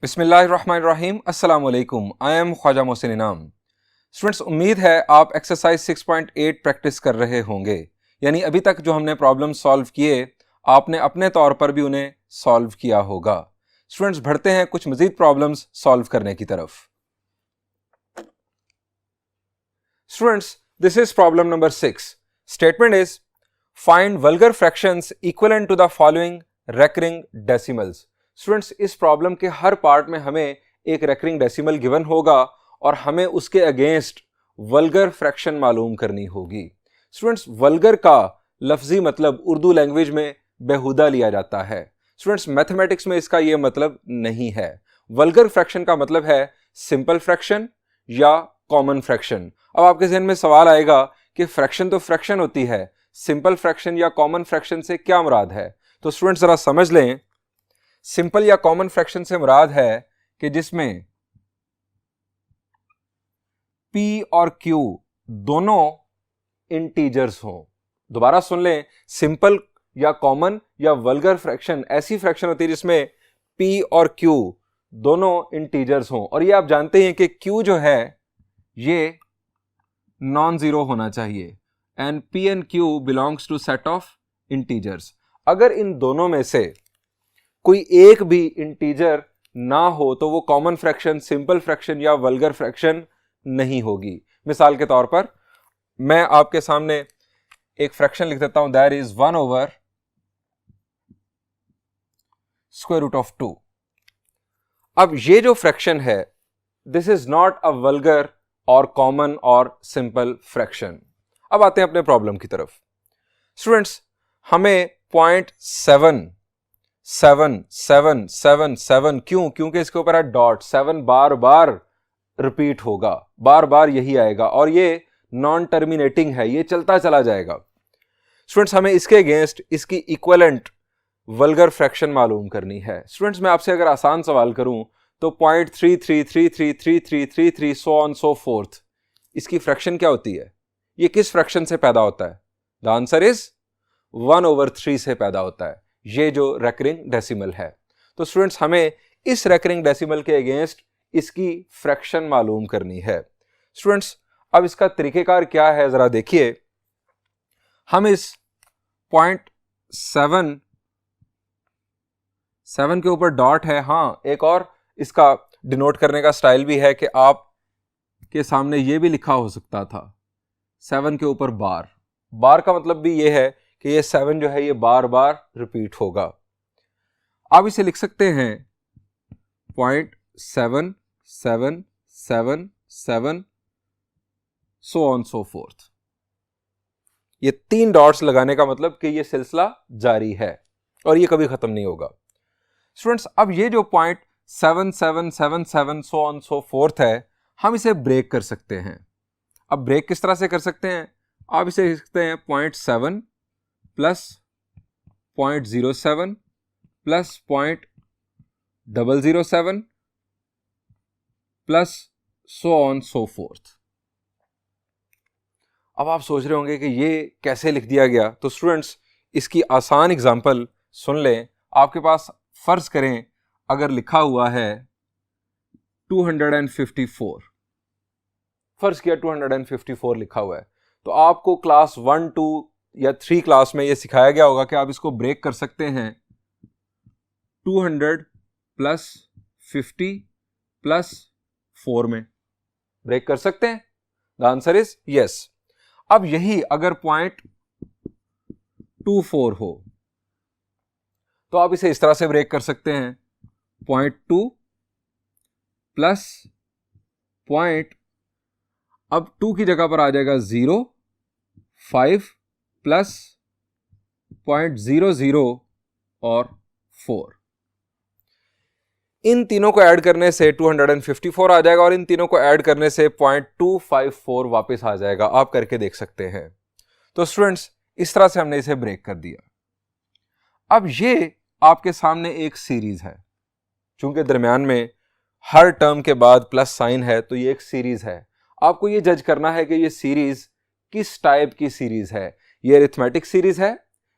बिस्मिल्लाहिर्रहमानिर्रहीम अस्सलाम वालेकुम। आई एम ख्वाजा मोहसिन इनाम। स्टूडेंट्स, उम्मीद है आप एक्सरसाइज 6.8 प्रैक्टिस कर रहे होंगे, यानी अभी तक जो हमने प्रॉब्लम सॉल्व किए आपने अपने तौर पर भी उन्हें सॉल्व किया होगा। स्टूडेंट्स, बढ़ते हैं कुछ मजीद प्रॉब्लम्स सॉल्व करने की तरफ। Students, this is problem number 6। Statement is find vulgar fractions equivalent to the following recurring decimals. Students, इस प्रॉब्लम के हर पार्ट में हमें एक रेकरिंग डेसिमल गिवन होगा और हमें उसके अगेंस्ट वल्गर फ्रैक्शन मालूम करनी होगी। स्टूडेंट्स, वल्गर का लफ्जी मतलब उर्दू लैंग्वेज में बेहुदा लिया जाता है। स्टूडेंट्स, मैथमेटिक्स में इसका यह मतलब नहीं है। वल्गर फ्रैक्शन का मतलब है सिंपल फ्रैक्शन या कॉमन फ्रैक्शन। अब आपके जहन में सवाल आएगा कि फ्रैक्शन तो फ्रैक्शन होती है, सिंपल फ्रैक्शन या कॉमन फ्रैक्शन से क्या मुराद है? तो स्टूडेंट्स जरा समझ लें, सिंपल या कॉमन फ्रैक्शन से मुराद है कि जिसमें P और Q दोनों इंटीजर्स हों। दोबारा सुन लें, सिंपल या कॉमन या वल्गर फ्रैक्शन ऐसी फ्रैक्शन होती है जिसमें P और Q दोनों इंटीजर्स हों, और ये आप जानते हैं कि Q जो है ये नॉन जीरो होना चाहिए and P and Q belongs to set of integers. अगर इन दोनों में से कोई एक भी इंटीजर ना हो तो वो कॉमन फ्रैक्शन, सिंपल फ्रैक्शन या वल्गर फ्रैक्शन नहीं होगी। मिसाल के तौर पर मैं आपके सामने एक फ्रैक्शन लिख देता हूं, दैट इज 1/√2। अब ये जो फ्रैक्शन है, this is not a vulgar और कॉमन और सिंपल फ्रैक्शन। अब आते हैं अपने प्रॉब्लम की तरफ। स्टूडेंट्स, हमें 0.777777 क्योंकि इसके ऊपर है डॉट। 7 बार बार रिपीट होगा, बार बार यही आएगा और ये नॉन टर्मिनेटिंग है, ये चलता चला जाएगा। स्टूडेंट्स, हमें इसके अगेंस्ट इसकी इक्विवेलेंट वल्गर फ्रैक्शन मालूम करनी है। स्टूडेंट्स, मैं आपसे अगर आसान सवाल करूं तो 0.33333333 सो ऑन सो फोर्थ, इसकी फ्रैक्शन क्या होती है? ये किस फ्रैक्शन से पैदा होता है? द आंसर इज 1/3 से पैदा होता है, ये जो रेकरिंग डेसिमल है। तो स्टूडेंट्स, हमें इस रेकरिंग डेसिमल के अगेंस्ट इसकी फ्रैक्शन मालूम करनी है। स्टूडेंट्स, अब इसका तरीकेकार क्या है जरा देखिए। हम इस 0.77 के ऊपर डॉट है। हाँ, एक और इसका डिनोट करने का स्टाइल भी है कि आप के सामने ये भी लिखा हो सकता था 7 के ऊपर बार। बार का मतलब भी ये है कि ये 7 जो है ये बार बार रिपीट होगा। आप इसे लिख सकते हैं 0.7777 सो ऑन सो फोर्थ। ये 3 डॉट्स लगाने का मतलब कि ये सिलसिला जारी है और ये कभी खत्म नहीं होगा। स्टूडेंट्स, अब ये जो 0.7777 सो ऑन सो फोर्थ है, हम इसे ब्रेक कर सकते हैं। अब ब्रेक किस तरह से कर सकते हैं? आप इसे लिख सकते हैं 0.7 plus 0.07 plus 0.007 plus so on so fourth. अब आप सोच रहे होंगे कि ये कैसे लिख दिया गया। तो स्टूडेंट्स, इसकी आसान एग्जांपल सुन लें। आपके पास फर्ज करें अगर लिखा हुआ है 254, फर्ज किया 254 लिखा हुआ है, तो आपको क्लास 1, 2 या 3 क्लास में ये सिखाया गया होगा कि आप इसको ब्रेक कर सकते हैं 200 प्लस 50 प्लस 4 में। ब्रेक कर सकते हैं? The answer is yes. अब यही अगर 0.24 हो तो आप इसे इस तरह से ब्रेक कर सकते हैं 0.2 प्लस पॉइंट, अब 2 की जगह पर आ जाएगा 0, 5 प्लस 0.00 और 4। इन तीनों को ऐड करने से 254 आ जाएगा और इन तीनों को ऐड करने से 0.254 वापस आ जाएगा। आप करके देख सकते हैं। तो स्टूडेंट्स, इस तरह से हमने इसे ब्रेक कर दिया। अब ये आपके सामने एक सीरीज है, चूंकि दरमियान में हर टर्म के बाद प्लस साइन है तो ये एक सीरीज है। आपको ये जज करना है कि ये सीरीज किस टाइप की सीरीज है, ये अरिथमेटिक सीरीज है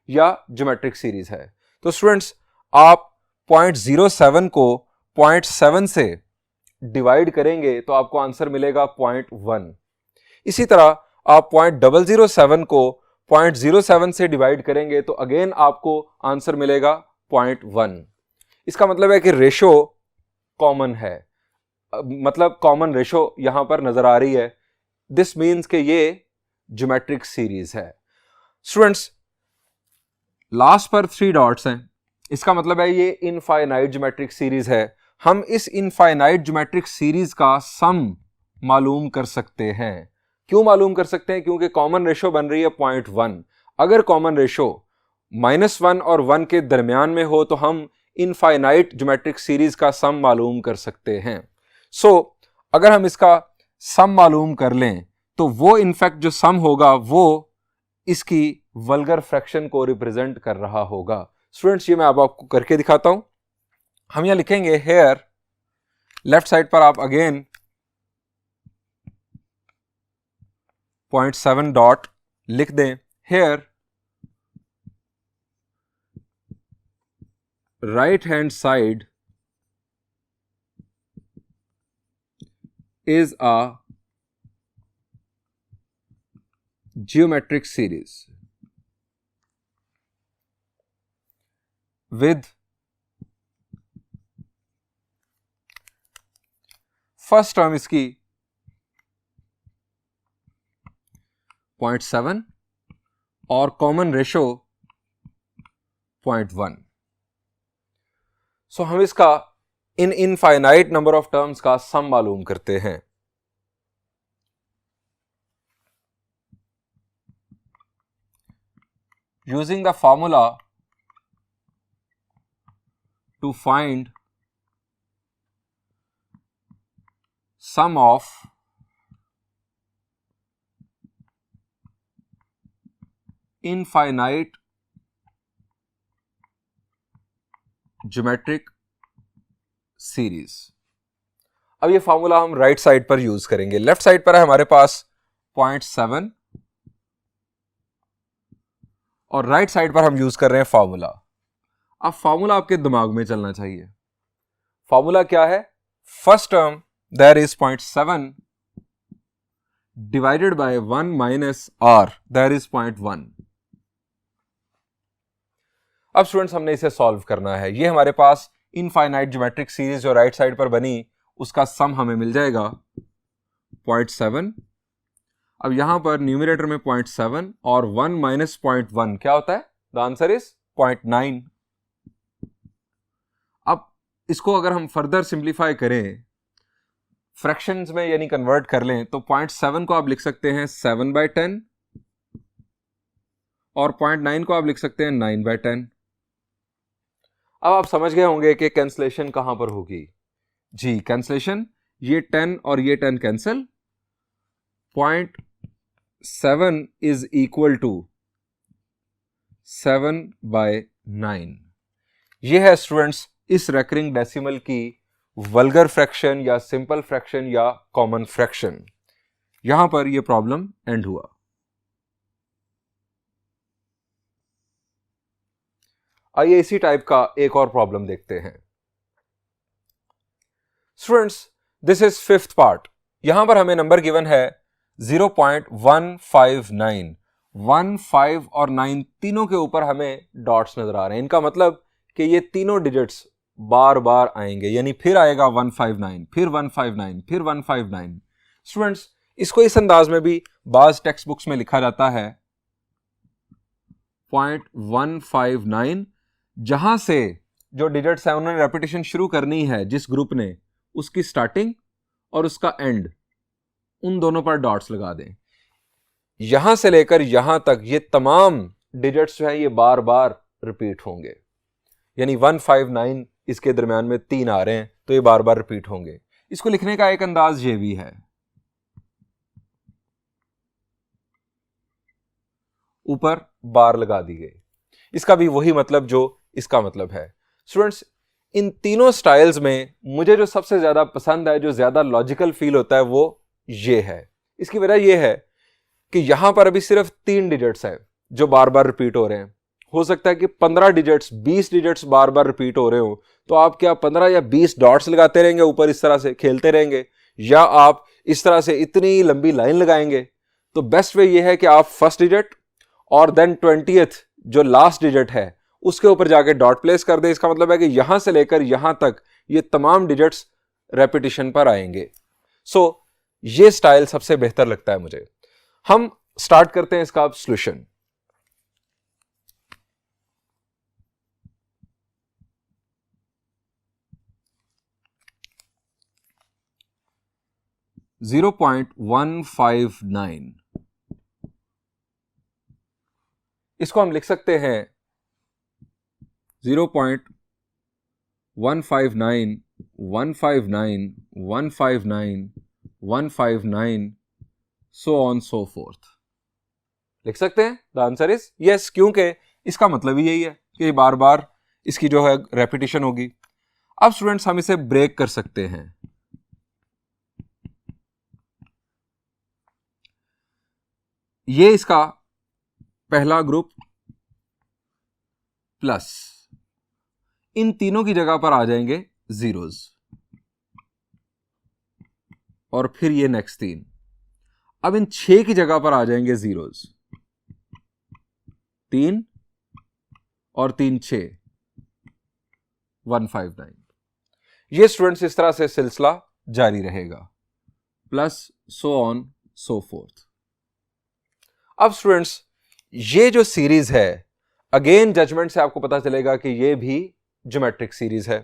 या ज्योमेट्रिक सीरीज है। तो स्टूडेंट्स, आप 0.07 को 0.7 से डिवाइड करेंगे तो आपको आंसर मिलेगा 0.1। इसी तरह आप 0.007 को 0.07 से डिवाइड करेंगे तो अगेन आपको आंसर मिलेगा 0.1। इसका मतलब है कि रेशो कॉमन है, मतलब कॉमन रेशो यहां पर नजर आ रही है। दिस मीन्स कि ये ज्योमेट्रिक सीरीज है। स्टूडेंट्स, लास्ट पर 3 डॉट्स हैं, इसका मतलब है ये इनफाइनाइट ज्योमेट्रिक सीरीज है। हम इस इनफाइनाइट ज्योमेट्रिक सीरीज का सम मालूम कर सकते हैं। क्यों मालूम कर सकते हैं? क्योंकि कॉमन रेशो बन रही है 0.1। अगर कॉमन रेशो -1 और 1 के दरमियान में हो तो हम इनफाइनाइट ज्योमेट्रिक सीरीज का सम मालूम कर सकते हैं। सो अगर हम इसका सम मालूम कर लें तो वो इनफैक्ट जो सम होगा वो इसकी वल्गर फ्रैक्शन को रिप्रेजेंट कर रहा होगा। स्टूडेंट्स, ये मैं अब आपको करके दिखाता हूं। हम यहां लिखेंगे हेयर, लेफ्ट साइड पर आप अगेन 0.7 डॉट लिख दें। Here right hand side is a geometric series with first term इसकी 0.7 और कॉमन रेशो 0.1। सो हम इसका in infinite number of terms का सम मालूम करते हैं। Using the formula to find sum of infinite geometric series. अब ये फॉर्मूला हम राइट साइड पर यूज करेंगे। लेफ्ट साइड पर है हमारे पास 0.7 और राइट साइड पर हम यूज कर रहे हैं फॉर्मूला। अब फॉर्मूला आपके दिमाग में चलना चाहिए। फॉर्मूला क्या है? First term that is 0.7 divided by 1 minus R that is 0.1। अब स्टूडेंट्स, हमने इसे सॉल्व करना है। ये हमारे पास इनफाइनाइट ज्योमेट्रिक सीरीज जो राइट साइड पर बनी उसका सम हमें मिल जाएगा 0.7। अब यहां पर न्यूमरेटर में 0.7 और 1 माइनस 0.1 क्या होता है? The answer is 0.9। अब इसको अगर हम फर्दर सिंप्लीफाई करें, फ्रैक्शंस में यानी कन्वर्ट कर लें, तो 0.7 को आप लिख सकते हैं 7/10 और 0.9 को आप लिख सकते हैं 9/10। अब आप समझ गए होंगे कि कैंसलेशन कहां पर होगी। जी, कैंसलेशन, ये 10 और ये 10 कैंसिल। 0.7 is equal to 7/9। ये है स्टूडेंट्स इस रेकरिंग डेसिमल की वल्गर फ्रैक्शन या सिंपल फ्रैक्शन या कॉमन फ्रैक्शन। यहां पर यह प्रॉब्लम एंड हुआ। आइए इसी टाइप का एक और प्रॉब्लम देखते हैं। Students, this is 5th part. यहां पर हमें नंबर गिवन है 0.159। 1, 5 और 9 तीनों के ऊपर हमें डॉट्स नजर आ रहे हैं। इनका मतलब कि ये तीनों डिजिट्स बार बार आएंगे, यानी फिर आएगा 159, फिर 159, फिर 159। स्टूडेंट्स, इसको इस अंदाज में भी बाज टेक्स्ट बुक्स में लिखा जाता है 0.159। जहां से जो डिजिट्स है उन्होंने रेपिटेशन शुरू करनी है, जिस ग्रुप ने, उसकी स्टार्टिंग और उसका एंड, उन दोनों पर डॉट्स लगा दें। यहां से लेकर यहां तक ये तमाम डिजिट्स जो है ये बार बार रिपीट होंगे, यानी 159 इसके दरमियान में 3 आ रहे हैं तो ये बार बार रिपीट होंगे। इसको लिखने का एक अंदाज ये भी है, ऊपर बार लगा दी गई। इसका भी वही मतलब जो इसका मतलब है। स्टूडेंट्स, इन तीनों स्टाइल्स में मुझे जो सबसे ज्यादा पसंद है, जो ज्यादा लॉजिकल फील होता है, वो ये है। इसकी वजह ये है कि यहां पर अभी सिर्फ 3 डिजिट्स हैं जो बार बार रिपीट हो रहे हैं। हो सकता है कि 15 डिजिट्स, 20 डिजिट्स बार बार रिपीट हो रहे हो, तो आप क्या 15 या 20 डॉट्स लगाते रहेंगे ऊपर, इस तरह से खेलते रहेंगे, या आप इस तरह से इतनी लंबी लाइन लगाएंगे? तो बेस्ट वे ये है कि आप फर्स्ट डिजिट और देन 20th जो लास्ट डिजिट है उसके ऊपर जाके डॉट प्लेस कर दें। इसका मतलब है कि यहां से लेकर यहां तक ये तमाम डिजिट्स रेपिटेशन पर आएंगे। सो ये स्टाइल सबसे बेहतर लगता है मुझे। हम स्टार्ट करते हैं इसका अब सॉल्यूशन। .159 इसको हम लिख सकते हैं 0.159 159 159 159 so on so forth लिख सकते हैं। द आंसर इज यस, क्योंकि इसका मतलब ही यही है कि बार बार इसकी जो है रेपिटेशन होगी। अब स्टूडेंट्स हम इसे ब्रेक कर सकते हैं। ये इसका पहला ग्रुप प्लस इन तीनों की जगह पर आ जाएंगे जीरोज, और फिर ये नेक्स्ट तीन। अब इन 6 की जगह पर आ जाएंगे जीरोज, 3 और 3 6 159। ये स्टूडेंट्स इस तरह से सिलसिला जारी रहेगा, plus so on so fourth. अब स्टूडेंट्स ये जो सीरीज है, अगेन जजमेंट से आपको पता चलेगा कि ये भी ज्योमेट्रिक सीरीज है।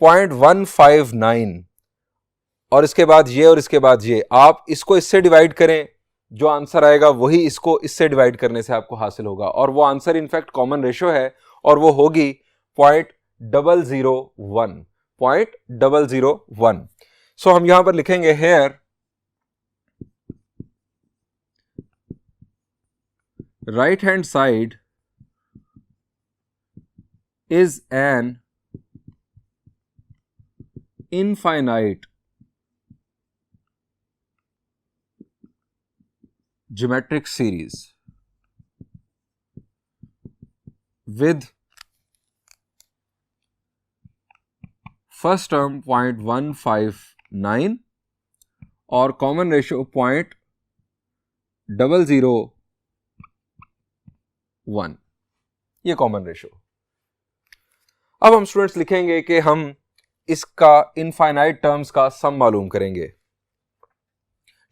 0.159 और इसके बाद ये और इसके बाद ये, आप इसको इससे डिवाइड करें, जो आंसर आएगा वही इसको इससे डिवाइड करने से आपको हासिल होगा, और वो आंसर इनफैक्ट कॉमन रेशियो है और वो होगी 0.001। सो हम यहां पर लिखेंगे hair right hand side is an infinite geometric series with first term 0.159 और common ratio 0.001। ये कॉमन रेशो। अब हम स्टूडेंट्स लिखेंगे कि हम इसका इनफाइनाइट टर्म्स का सम मालूम करेंगे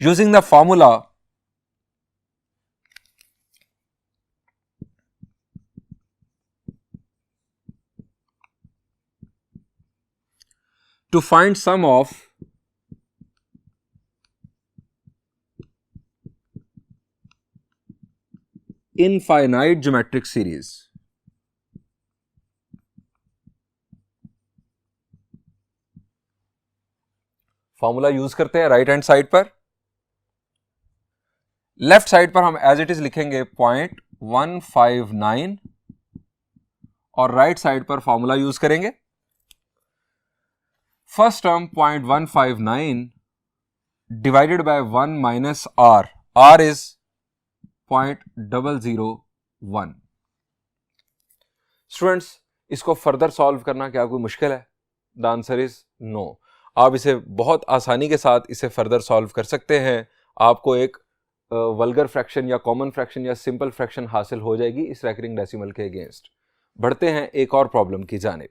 using the formula to find sum of infinite geometric series. Formula use करते हैं राइट हैंड साइड पर। लेफ्ट साइड पर हम एज इट इज लिखेंगे 0.159 और राइट साइड पर फॉर्मूला यूज करेंगे। First term 0.159 divided by 1 minus R, R is 0.001। Students इसको फर्दर सॉल्व करना क्या कोई मुश्किल है? The answer is no. आप इसे बहुत आसानी के साथ इसे फर्दर सॉल्व कर सकते हैं। आपको एक वल्गर फ्रैक्शन या कॉमन फ्रैक्शन या सिंपल फ्रैक्शन हासिल हो जाएगी इस रेकरिंग डेसिमल के अगेंस्ट। बढ़ते हैं एक और प्रॉब्लम की जानिब।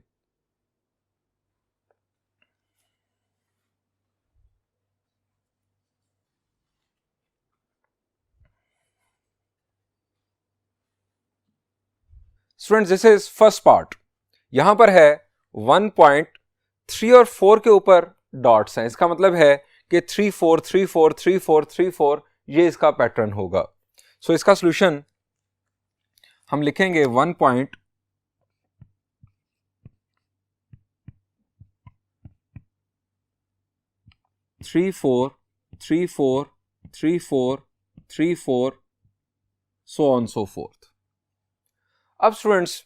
Students this is first part. यहां पर है 1.3 और 4 के ऊपर डॉट्स हैं। इसका मतलब है कि 3 4 3 4 3 4 3 4 ये इसका पैटर्न होगा। सो इसका सॉल्यूशन हम लिखेंगे 1.34343434 सो ऑन सो फोर्थ। अब स्टूडेंट्स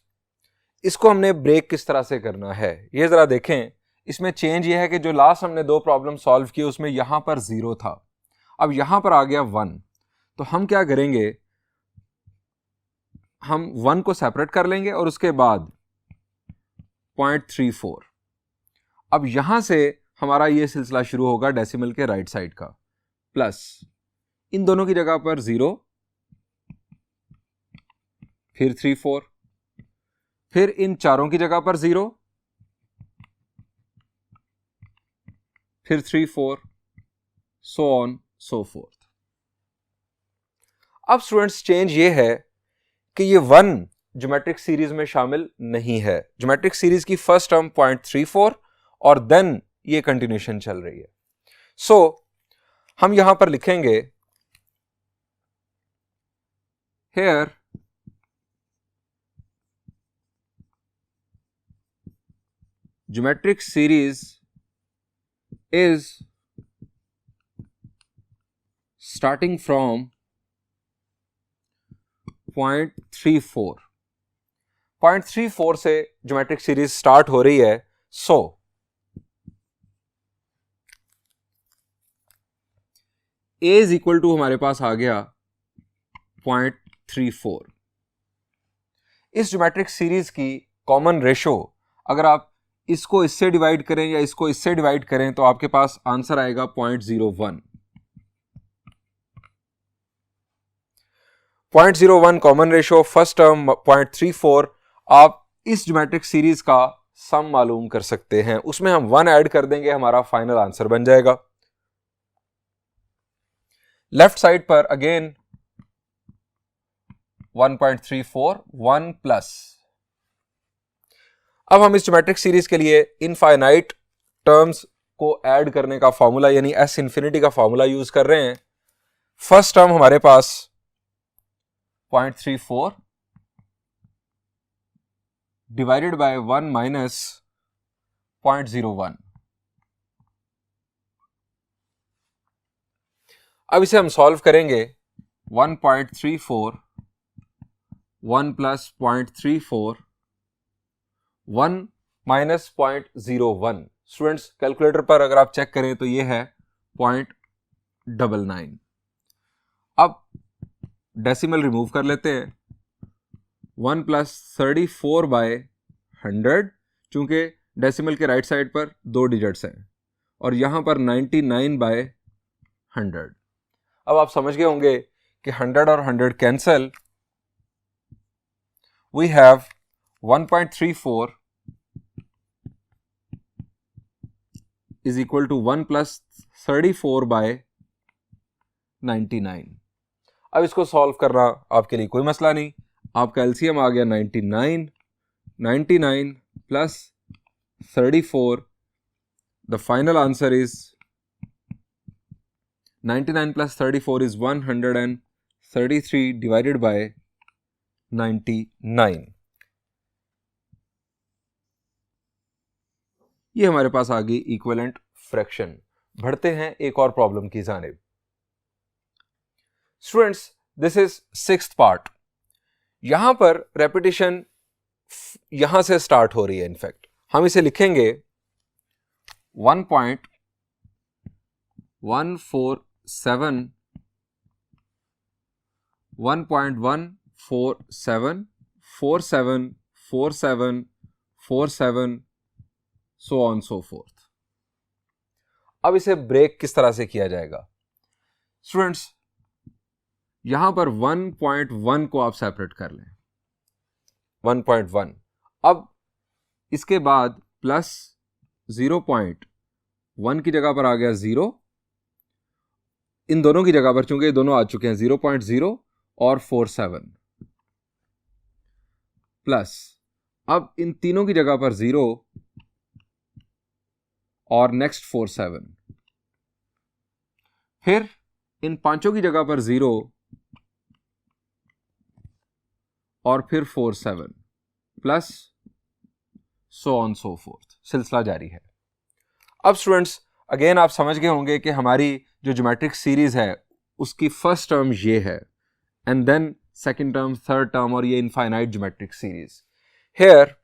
इसको हमने ब्रेक किस तरह से करना है ये जरा देखें। इसमें चेंज ये है कि जो लास्ट हमने 2 प्रॉब्लम सॉल्व किए उसमें यहां पर 0 था, अब यहां पर आ गया 1। तो हम क्या करेंगे, हम 1 को सेपरेट कर लेंगे और उसके बाद 0.34। अब यहां से हमारा ये सिलसिला शुरू होगा डेसिमल के राइट साइड का, प्लस इन दोनों की जगह पर 0, फिर 34, फिर इन चारों की जगह पर 0, फिर 34, सो ऑन सो फोर्थ। अब स्टूडेंट्स चेंज ये है कि ये 1 ज्योमेट्रिक सीरीज में शामिल नहीं है। ज्योमेट्रिक सीरीज की फर्स्ट टर्म 0.34 और देन ये कंटिन्यूशन चल रही है। सो हम यहां पर लिखेंगे here geometric series is starting from 0.34। 0.34 से ज्योमेट्रिक सीरीज स्टार्ट हो रही है। So A is equal to हमारे पास आ गया 0.34। इस ज्योमेट्रिक सीरीज की कॉमन रेशो अगर आप इसको इससे डिवाइड करें या इसको इससे डिवाइड करें तो आपके पास आंसर आएगा 0.01। 0.01 कॉमन रेशो, फर्स्ट टर्म 0.34। आप इस ज्योमेट्रिक सीरीज का सम मालूम कर सकते हैं, उसमें हम 1 ऐड कर देंगे, हमारा फाइनल आंसर बन जाएगा। लेफ्ट साइड पर अगेन 1.34, 1 प्लस। अब हम इस ज्योमेट्रिक सीरीज के लिए इनफाइनाइट टर्म्स को ऐड करने का फॉर्मूला यानी S इंफिनिटी का फॉर्मूला यूज कर रहे हैं। फर्स्ट टर्म हमारे पास 0.34 डिवाइडेड बाय 1 माइनस 0.01। अब इसे हम सॉल्व करेंगे। 1.34, 1 प्लस 0.34, 1 माइनस 0.01। स्टूडेंट्स कैलकुलेटर पर अगर आप चेक करें तो ये है 0.99। अब डेसिमल रिमूव कर लेते हैं। 1 प्लस 34 बाय 100, चूंकि डेसिमल के राइट साइड पर 2 डिजिट्स हैं, और यहां पर 99 बाय 100। अब आप समझ गए होंगे कि 100 और 100 cancel. We have 1.34 is equal to 1 plus 34 by 99। अब इसको सॉल्व करना आपके लिए कोई मसला नहीं। आपका एलसीएम आ गया 99, 99 plus 34, the final answer is 99 plus 34 is 133 divided by 99। ये हमारे पास आ गई इक्विवेलेंट फ्रैक्शन। बढ़ते हैं एक और प्रॉब्लम की जानिब। Students this is 6th part. यहां पर रेपिटेशन यहां से स्टार्ट हो रही है। इनफैक्ट हम इसे लिखेंगे 1.147, 1.147, 47, 47, 47, so on so forth। अब इसे ब्रेक किस तरह से किया जाएगा? स्टूडेंट्स यहां पर 1.1 को आप सेपरेट कर लें, 1.1। अब इसके बाद प्लस 0.1 की जगह पर आ गया 0, इन दोनों की जगह पर चूंकि दोनों आ चुके हैं 0.0 और 47, प्लस अब इन तीनों की जगह पर 0 और नेक्स्ट 47, फिर इन पांचों की जगह पर 0 और फिर 47, plus so on so fourth. सिलसिला जारी है। अब स्टूडेंट्स अगेन आप समझ गए होंगे कि हमारी जो ज्योमेट्रिक सीरीज है उसकी फर्स्ट टर्म ये है, and then second term, third term, और ये infinite geometric series. Here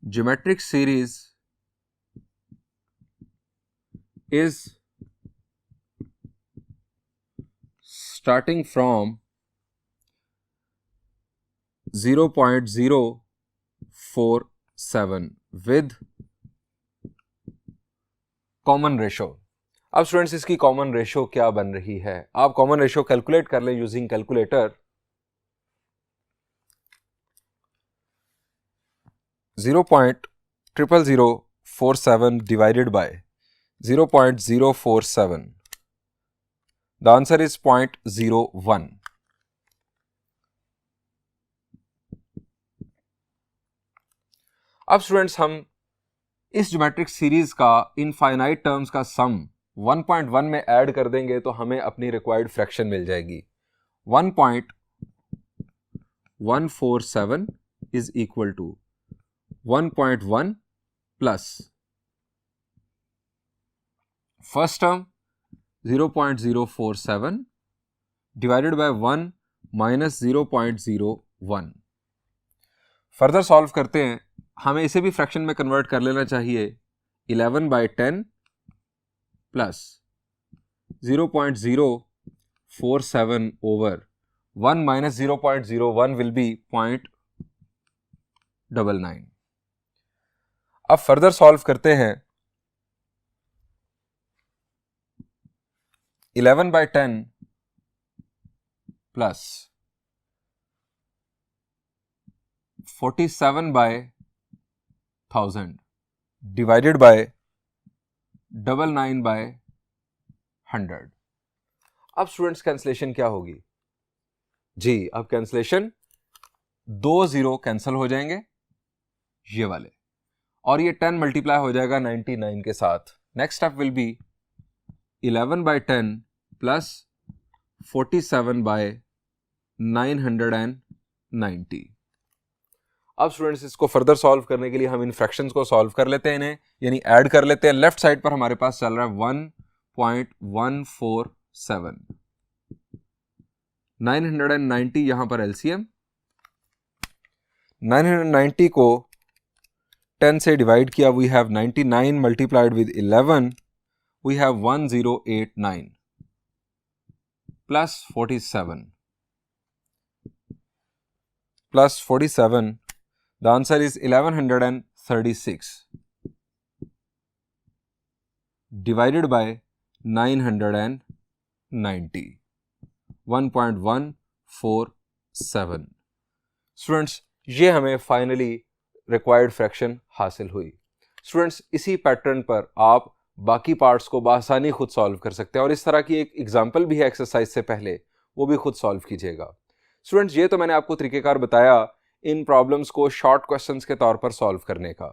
geometric series is starting from 0.047 with common ratio. अब स्टूडेंट्स इसकी कॉमन रेशो क्या बन रही है, आप कॉमन रेशो कैलकुलेट कर लें using calculator. 0.00047 divided by 0.047, the answer is 0.01. अब स्टूडेंट्स हम इस ज्योमेट्रिक सीरीज का इनफाइनाइट टर्म्स का सम 1.1 में ऐड कर देंगे तो हमें अपनी रिक्वायर्ड फ्रैक्शन मिल जाएगी। 1.147 is equal to 1.1 plus first term 0.047 divided by 1 minus 0.01। Further solve करते हैं, हमें इसे भी फ्रैक्शन में कन्वर्ट कर लेना चाहिए। 11/10 plus 0.047 over 1 minus 0.01 will be 0.99। अब फर्दर सॉल्व करते हैं। 11/10 प्लस 47/1000 डिवाइडेड बाय 99/100। अब स्टूडेंट्स कैंसलेशन क्या होगी जी, अब कैंसलेशन 2 0 कैंसिल हो जाएंगे ये वाले, और ये 10 मल्टीप्लाई हो जाएगा 99 के साथ। Next step will be 11/10 plus 47/990। अब स्टूडेंट्स इसको फर्दर सॉल्व करने के लिए हम इन फ्रैक्शंस को सॉल्व कर लेते हैं, इन्हें यानी ऐड कर लेते हैं। लेफ्ट साइड पर हमारे पास चल रहा है 1.147, 990 यहां पर एलसीएम, 990 को 10 से डिवाइड किया, we have 99 multiplied with 11, we have 1089 plus 47 plus 47, the answer is 1136 divided by 990, 1.147। Students ये हमें फाइनली रिक्वायर्ड फ्रैक्शन हासिल हुई। स्टूडेंट्स इसी पैटर्न पर आप बाकी पार्ट्स को बआसानी खुद सॉल्व कर सकते हैं, और इस तरह की एक एग्जाम्पल भी है एक्सरसाइज से पहले, वो भी खुद सॉल्व कीजिएगा। स्टूडेंट्स ये तो मैंने आपको तरीकेकार बताया इन प्रॉब्लम्स को शॉर्ट क्वेश्चंस के तौर पर सॉल्व करने का।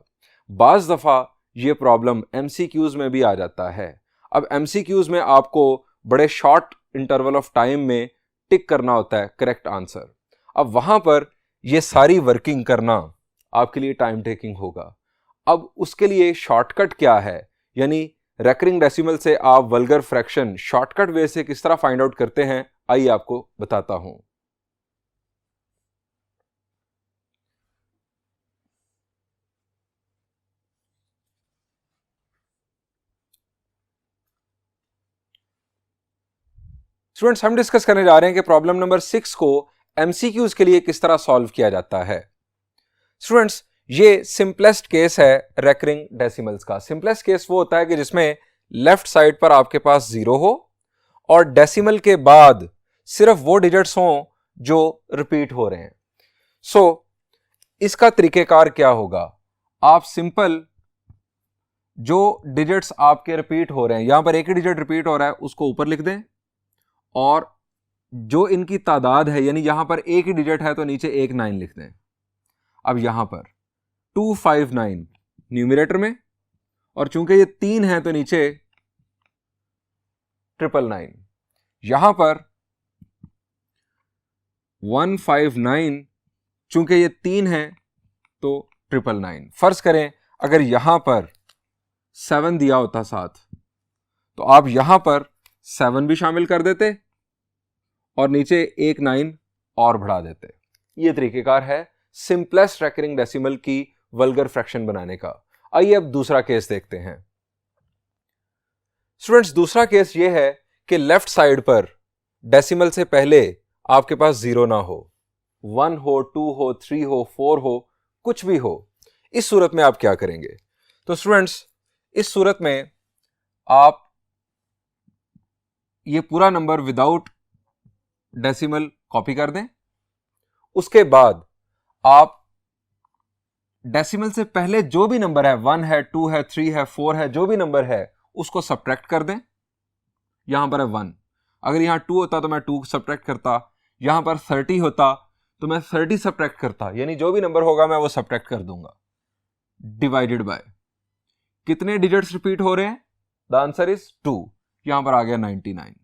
बाज़ दफ़ा ये प्रॉब्लम एमसीक्यूज़ में भी आ जाता है। अब एमसीक्यूज़ में आपको बड़े शॉर्ट इंटरवल ऑफ टाइम में टिक करना होता है करेक्ट आंसर। अब वहाँ पर ये सारी वर्किंग करना आपके लिए टाइम टेकिंग होगा। अब उसके लिए शॉर्टकट क्या है, यानी रेकरिंग डेसिमल से आप वल्गर फ्रैक्शन शॉर्टकट वे से किस तरह फाइंड आउट करते हैं, आइए आपको बताता हूं। स्टूडेंट्स हम डिस्कस करने जा रहे हैं कि प्रॉब्लम नंबर 6 को एमसीक्यूज के लिए किस तरह सॉल्व किया जाता है। स्टूडेंट्स ये सिंपलेस्ट केस है रेकरिंग डेसिमल्स का। सिंपलेस्ट केस वो होता है कि जिसमें लेफ्ट साइड पर आपके पास 0 हो और डेसिमल के बाद सिर्फ वो डिजिट्स हों जो रिपीट हो रहे हैं। सो इसका तरीकेकार क्या होगा, आप सिंपल जो डिजिट्स आपके रिपीट हो रहे हैं, यहां पर एक ही डिजिट रिपीट हो रहा है उसको ऊपर लिख दें, और जो इनकी तादाद है यानी यहां पर एक ही डिजिट है तो नीचे एक 9 लिख दें। अब यहां पर 259 न्यूमरेटर में, और चूंकि ये 3 है तो नीचे 999। यहां पर 159 चूंकि ये 3 है तो 999। फर्ज करें अगर यहां पर 7 दिया होता साथ, तो आप यहां पर 7 भी शामिल कर देते और नीचे एक 9 और बढ़ा देते। ये तरीकेकार है सिंपलेस्ट रेकरिंग डेसिमल की वल्गर फ्रैक्शन बनाने का। आइए अब दूसरा केस देखते हैं। स्टूडेंट्स दूसरा केस ये है कि लेफ्ट साइड पर डेसिमल से पहले आपके पास 0 ना हो, 1 हो, 2 हो, 3 हो, 4 हो, कुछ भी हो, इस सूरत में आप क्या करेंगे? तो स्टूडेंट्स, इस सूरत में आप ये पूरा नंबर विदाउट डेसिमल कॉपी कर दें। उसके बाद आप डेसिमल से पहले जो भी नंबर है, 1 है, 2 है, 3 है, 4 है, जो भी नंबर है उसको सब्ट्रैक्ट कर दें। यहां पर है 1, अगर यहां 2 होता तो मैं 2 सब्ट्रैक्ट करता, यहां पर 30 होता तो मैं 30 सब्ट्रैक्ट करता, यानी जो भी नंबर होगा मैं वो सब्ट्रैक्ट कर दूंगा। डिवाइडेड बाय कितने डिजिट्स रिपीट हो रहे हैं? द आंसर इज 2, यहां पर आ गया 99।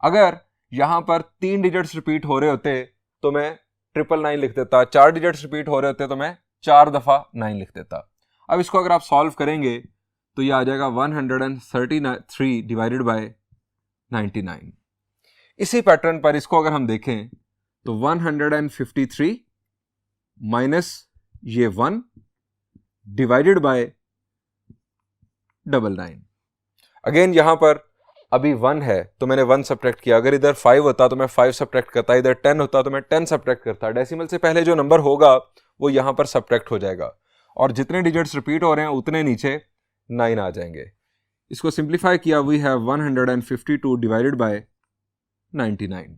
अगर यहां पर 3 डिजिट्स रिपीट हो रहे होते तो मैं 999 लिख देता, 4 डिजिट्स रिपीट हो रहे होते तो मैं 4 दफा 9 लिख देता। अब इसको अगर आप सॉल्व करेंगे तो ये आ जाएगा 133 डिवाइडेड बाय 99। इसी पैटर्न पर इसको अगर हम देखें तो 153 माइनस ये 1 डिवाइडेड बाय 99। अगेन यहां पर अभी 1 है तो मैंने 1 सब्ट्रैक्ट किया, अगर इधर 5 होता तो मैं 5 सब्ट्रैक्ट करता, इधर 10 होता तो मैं 10 सब्ट्रैक्ट करता। डेसिमल से पहले जो नंबर होगा वो यहां पर सब्ट्रैक्ट हो जाएगा और जितने डिजिट्स रिपीट हो रहे हैं उतने नीचे 9 आ जाएंगे। इसको सिंप्लीफाई किया, वी हैव 152 डिवाइडेड बाय 99।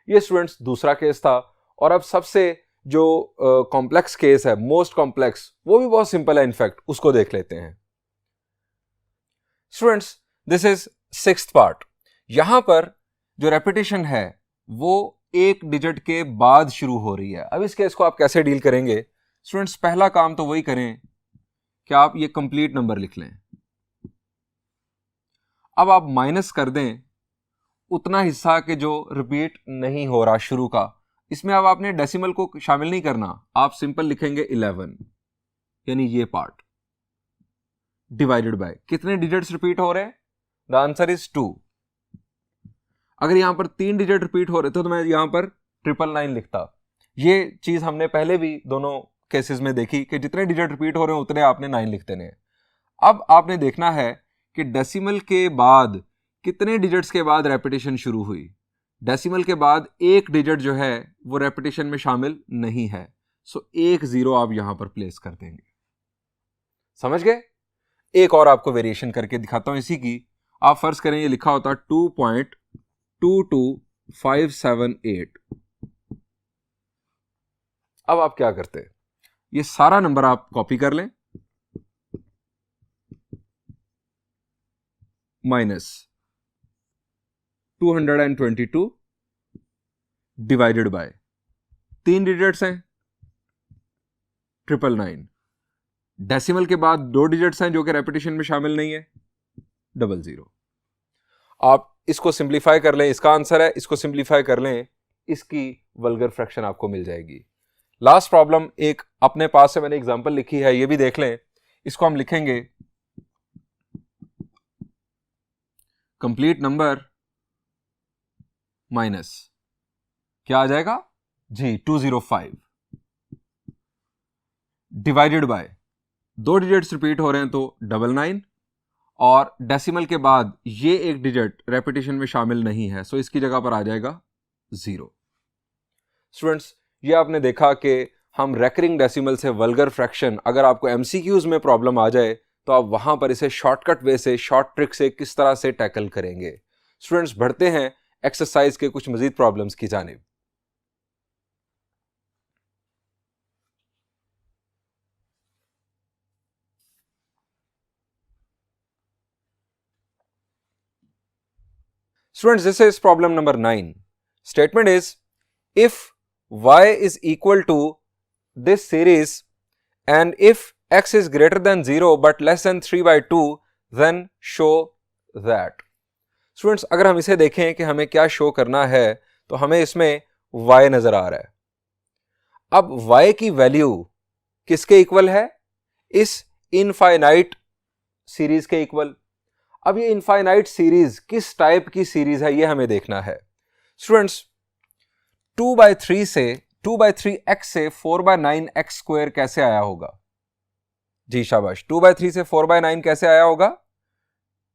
ये स्टूडेंट्स दूसरा केस था। और अब सबसे जो कॉम्प्लेक्स केस है, मोस्ट कॉम्प्लेक्स, वो भी बहुत सिंपल है इनफैक्ट, उसको देख लेते हैं। Students, this is 6th part. यहां पर जो रेपिटेशन है वो एक डिजिट के बाद शुरू हो रही है। अब इस केस को आप कैसे डील करेंगे? स्टूडेंट्स, पहला काम तो वही करें कि आप ये कंप्लीट नंबर लिख लें। अब आप माइनस कर दें उतना हिस्सा के जो रिपीट नहीं हो रहा शुरू का। इसमें अब आपने डेसिमल को शामिल नहीं करना, आप सिंपल लिखेंगे 11, यानी ये पार्ट, डिवाइडेड बाय कितने डिजिट्स रिपीट हो रहे हैं? The answer is 2। अगर यहां पर 3 डिजिट रिपीट हो रहे थे तो मैं यहां पर 999 लिखता। ये चीज हमने पहले भी दोनों केसेस में देखी कि जितने डिजिट रिपीट हो रहे हैं उतने आपने 9 लिख देने हैं। अब आपने देखना है कि डेसिमल के बाद कितने डिजिट्स के बाद रेपिटेशन शुरू हुई। डेसिमल के बाद एक डिजिट जो है वो रेपिटेशन में शामिल नहीं है, सो एक 0 आप यहां पर प्लेस कर देंगे। समझ गए? एक और आपको वेरिएशन करके दिखाता हूं इसी की। आप फर्ज करें ये लिखा होता 2.22578। अब आप क्या करते? ये सारा नंबर आप कॉपी कर लें, माइनस 222 डिवाइडेड बाय 3 डिजिट्स हैं 999, डेसिमल के बाद 2 डिजिट्स हैं जो कि रेपिटेशन में शामिल नहीं है, 00। आप इसको सिंप्लीफाई कर लें, इसका आंसर है, इसको सिंप्लीफाई कर लें, इसकी वल्गर फ्रैक्शन आपको मिल जाएगी। लास्ट प्रॉब्लम एक अपने पास से मैंने एग्जांपल लिखी है, ये भी देख लें। इसको हम लिखेंगे कंप्लीट नंबर माइनस क्या आ जाएगा जी 205 डिवाइडेड बाय 2 डिजिट्स रिपीट हो रहे हैं तो 99 और डेसिमल के बाद ये एक डिजिट रेपिटेशन में शामिल नहीं है, सो इसकी जगह पर आ जाएगा 0। स्टूडेंट्स, ये आपने देखा कि हम रेकरिंग डेसिमल से वल्गर फ्रैक्शन, अगर आपको एमसीक्यूज में प्रॉब्लम आ जाए तो आप वहां पर इसे शॉर्टकट वे से, शॉर्ट ट्रिक से किस तरह से टैकल करेंगे। स्टूडेंट्स, बढ़ते हैं एक्सरसाइज के कुछ मजीद प्रॉब्लम्स की जानिब। Students, this is problem number 9. Statement is, if y is equal to this series and if x is greater than 0 but less than 3/2, then show that. Students, अगर हम इसे देखें कि हमें क्या शो करना है तो हमें इसमें y नजर आ रहा है। अब y की वैल्यू किसके इक्वल है? इस इनफाइनाइट सीरीज के इक्वल। अब ये इनफाइनाइट सीरीज किस टाइप की सीरीज है ये हमें देखना है। स्टूडेंट्स, 2/3 से 2/3x से 4/9x स्क्वायर कैसे आया होगा? जी शाबाश, 2/3 से 4/9 कैसे आया होगा?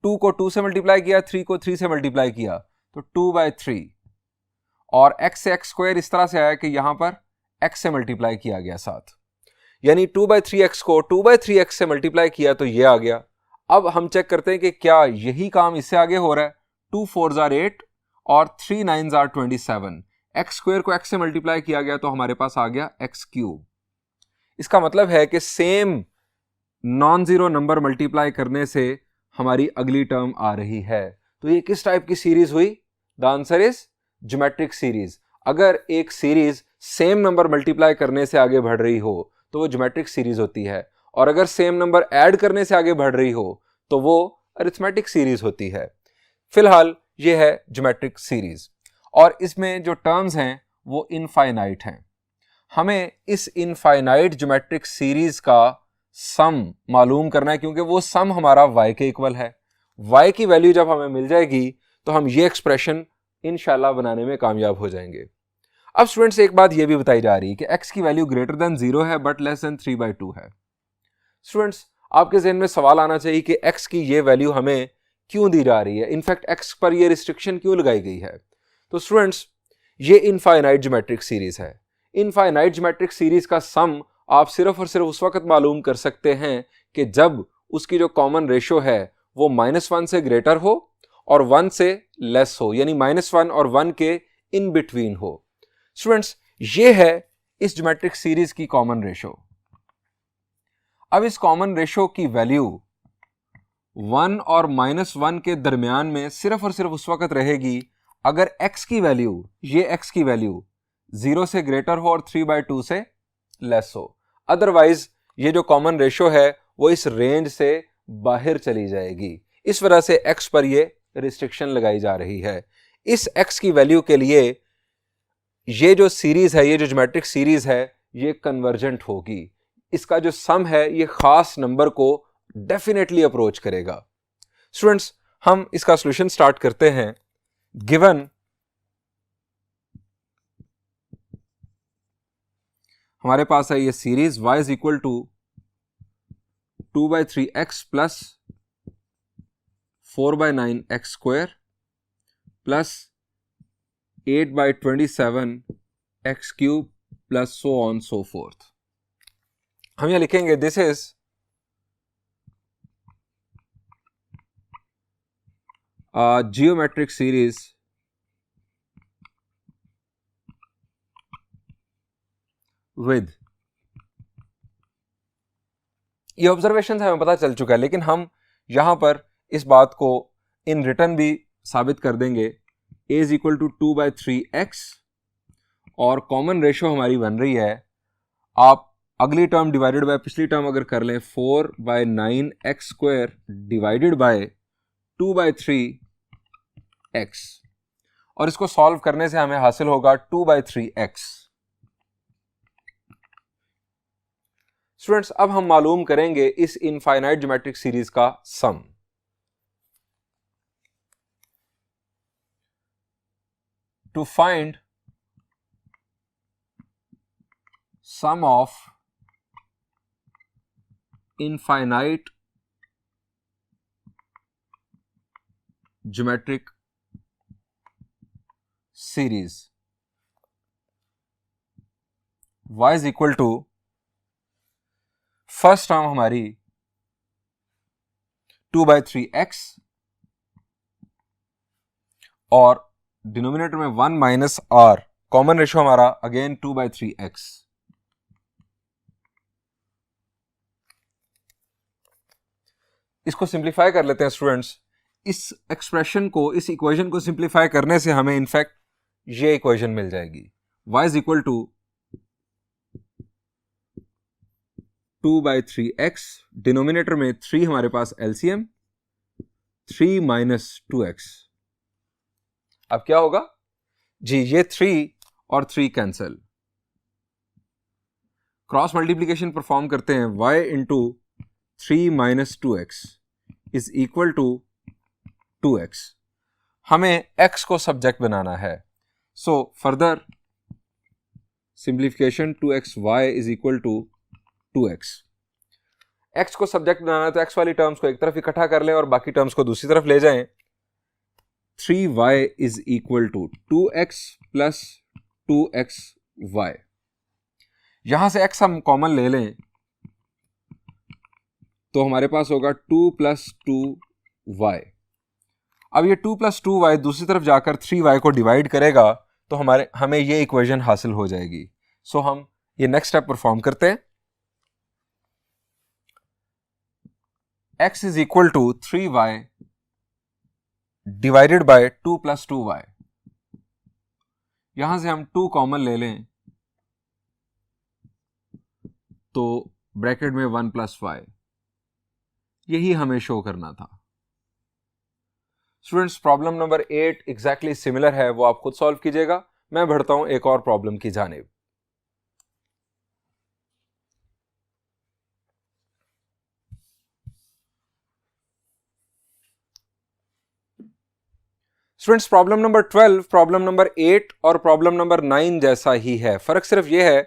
2 को 2 से मल्टीप्लाई किया, 3 को 3 से मल्टीप्लाई किया तो 2/3, और x से x स्क्वायर इस तरह से आया कि यहां पर x से मल्टीप्लाई किया गया साथ, यानी 2/3x को 2/3x से मल्टीप्लाई किया तो ये आ गया। अब हम चेक करते हैं कि क्या यही काम इससे आगे हो रहा है। 2 4s are 8 और 3 9s are 27। x स्क्वायर को x से मल्टीप्लाई किया गया तो हमारे पास आ गया x क्यूब। इसका मतलब है कि same non zero number multiply करने से हमारी अगली टर्म आ रही है। तो ये किस टाइप की सीरीज हुई? The answer is geometric series. अगर एक सीरीज सेम नंबर मल्टीप्लाई करने से आगे बढ़ रही हो तो वो ज्योमेट्रिक सीरीज होती है, और अगर सेम नंबर ऐड करने से आगे बढ़ रही हो तो वो अरिथमेटिक सीरीज होती है। फिलहाल ये है ज्योमेट्रिक सीरीज, और इसमें जो टर्म्स हैं वो इनफाइनाइट हैं। हमें इस इनफाइनाइट ज्योमेट्रिक सीरीज का सम मालूम करना है, क्योंकि वो सम हमारा y के इक्वल है। y की वैल्यू जब हमें मिल जाएगी तो हम ये एक्सप्रेशन इंशाल्लाह बनाने में कामयाब हो जाएंगे। अब स्टूडेंट्स एक बात ये भी बताई जा रही है कि x की वैल्यू ग्रेटर देन 0 है बट लेस देन 3/2 है। स्टूडेंट्स आपके ज़हन में सवाल आना चाहिए कि x की ये वैल्यू हमें क्यों दी जा रही है, इनफैक्ट x पर ये रिस्ट्रिक्शन क्यों लगाई गई है। तो स्टूडेंट्स ये इनफाइनाइट ज्योमेट्रिक सीरीज है। इनफाइनाइट ज्योमेट्रिक सीरीज का सम आप सिर्फ और सिर्फ उस वक्त मालूम कर सकते हैं कि जब उसकी जो कॉमन रेशो है वो -1 से ग्रेटर हो और 1 से लेस हो, यानी -1 और 1 के इन बिटवीन हो। स्टूडेंट्स ये है इस ज्योमेट्रिक सीरीज की कॉमन रेशो। अब इस कॉमन रेशो की वैल्यू 1 और -1 के दरमियान में सिर्फ और सिर्फ उस वक्त रहेगी अगर x की वैल्यू, ये x की वैल्यू 0 से ग्रेटर हो और 3/2 से लेस हो। अदरवाइज ये जो कॉमन रेशो है वो इस रेंज से बाहर चली जाएगी। इस वजह से x पर ये रिस्ट्रिक्शन लगाई जा रही है। इस x की वैल्यू के लिए ये जो सीरीज है, ये जो ज्योमेट्रिक सीरीज है, ये कन्वर्जेंट होगी। इसका जो सम है ये खास नंबर को डेफिनेटली अप्रोच करेगा। स्टूडेंट्स हम इसका सॉल्यूशन स्टार्ट करते हैं। गिवन हमारे पास है ये series y is equal to 2/3x plus 4/9x square plus 8/27x cube plus so on so forth. हम यह लिखेंगे this is geometric series with, ये ऑब्जर्वेशन हमें पता चल चुका है, लेकिन हम यहां पर इस बात को इन रिटर्न भी साबित कर देंगे। a is equal to 2/3x और कॉमन रेशो हमारी बन रही है, आप अगली टर्म डिवाइडेड बाय पिछली टर्म अगर कर लें 4/9x square divided by 2/3x, और इसको सॉल्व करने से हमें हासिल होगा 2/3x। स्टूडेंट्स अब हम मालूम करेंगे इस इनफाइनाइट ज्योमेट्रिक सीरीज का sum. To find sum of infinite geometric series y is equal to, first term हमारी 2/3x और डिनोमिनेटर में 1 माइनस r, कॉमन रेशो हमारा अगेन 2/3x। इसको सिंप्लीफाई कर लेते हैं स्टूडेंट्स। इस एक्सप्रेशन को, इस इक्वेशन को सिंप्लीफाई करने से हमें इनफैक्ट ये इक्वेशन मिल जाएगी। y is equal to 2/3x, denominator में 3 हमारे पास एलसीएम 3 माइनस 2x। अब क्या होगा जी, ये 3 और 3 कैंसल, क्रॉस मल्टीप्लीकेशन परफॉर्म करते हैं। y into 3 minus 2x is equal to 2x। हमें x को सब्जेक्ट बनाना है, so further simplification 2xy is equal to 2x। x को सब्जेक्ट बनाना है तो x वाली टर्म्स को एक तरफ इकट्ठा कर लें और बाकी टर्म्स को दूसरी तरफ ले जाएं। 3y is equal to 2x plus 2xy। यहां से x हम कॉमन ले लें तो हमारे पास होगा 2 प्लस 2y। अब ये 2 प्लस 2y दूसरी तरफ जाकर 3y को डिवाइड करेगा तो हमें ये इक्वेशन हासिल हो जाएगी। सो हम ये नेक्स्ट स्टेप परफॉर्म करते हैं। x is equal to 3y divided by 2 plus 2y। यहां से हम 2 कॉमन ले लें तो ब्रैकेट में 1 प्लस y, यही हमें शो करना था। Students, problem number 8 exactly similar है, वो आप खुद सॉल्व कीजिएगा। मैं बढ़ता हूं एक और प्रॉब्लम की जानिब। Students, problem number 12, problem number 8 और प्रॉब्लम नंबर 9 जैसा ही है। फर्क सिर्फ यह है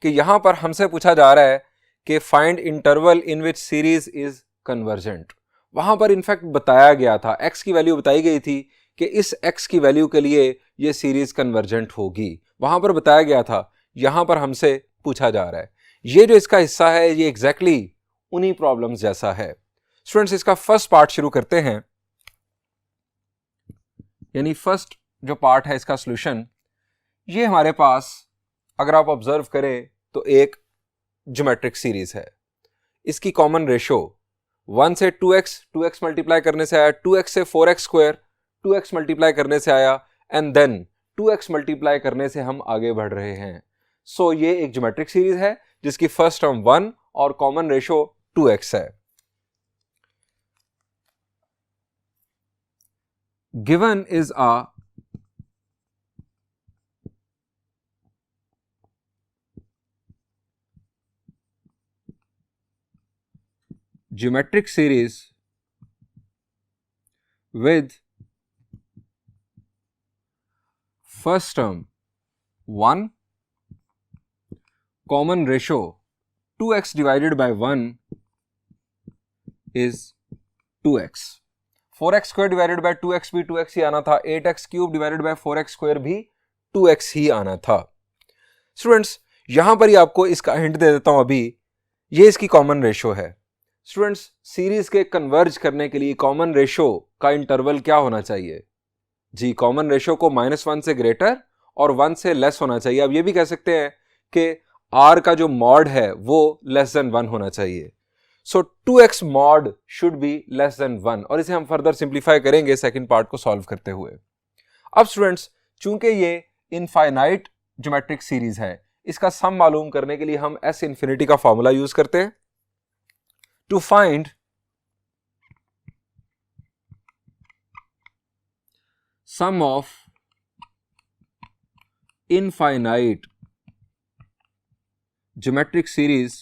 कि यहां पर हमसे पूछा जा रहा है कि find interval in which series is convergent. वहां पर इनफैक्ट बताया गया था, x की वैल्यू बताई गई थी कि इस x की वैल्यू के लिए ये सीरीज कन्वर्जेंट होगी, वहां पर बताया गया था। यहां पर हमसे पूछा जा रहा है, ये जो इसका हिस्सा है ये एग्जैक्टली उन्हीं प्रॉब्लम्स जैसा है। स्टूडेंट्स, इसका फर्स्ट पार्ट शुरू करते हैं, यानी फर्स्ट जो पार्ट है इसका सॉल्यूशन। ये हमारे पास अगर आप ऑब्जर्व करें तो एक ज्योमेट्रिक सीरीज है। इसकी कॉमन रेशो 1 से 2x मल्टीप्लाई करने से आया, 2x से 4x स्क्वायर, 2x मल्टीप्लाई करने से आया, एंड देन 2x मल्टीप्लाई करने से हम आगे बढ़ रहे हैं। सो ये एक ज्योमेट्रिक सीरीज है जिसकी फर्स्ट टर्म 1 और कॉमन रेशो 2x है। Given is a geometric series with first term 1, common ratio 2x divided by 1 is 2x, 4x square divided by 2x भी 2x ही आना था, 8x cube divided by 4x square भी 2x ही आना था। Students, यहां पर ही आपको इसका हिंट दे देता हूं अभी, ये इसकी कॉमन रेशो है। स्टूडेंट्स, सीरीज के कन्वर्ज करने के लिए कॉमन रेशो का इंटरवल क्या होना चाहिए? जी, कॉमन रेशो को -1 से ग्रेटर और 1 से लेस होना चाहिए। अब ये भी कह सकते हैं कि r का जो मॉड है वो लेस देन 1 होना चाहिए। सो 2x mod should be less than 1, और इसे हम फर्दर सिंप्लीफाई करेंगे सेकंड पार्ट को सॉल्व करते हुए। अब स्टूडेंट्स, चूंकि ये इनफाइनाइट ज्योमेट्रिक सीरीज है, इसका सम मालूम करने के लिए हम s इंफिनिटी का फॉर्मूला यूज करते हैं। To find sum of infinite geometric series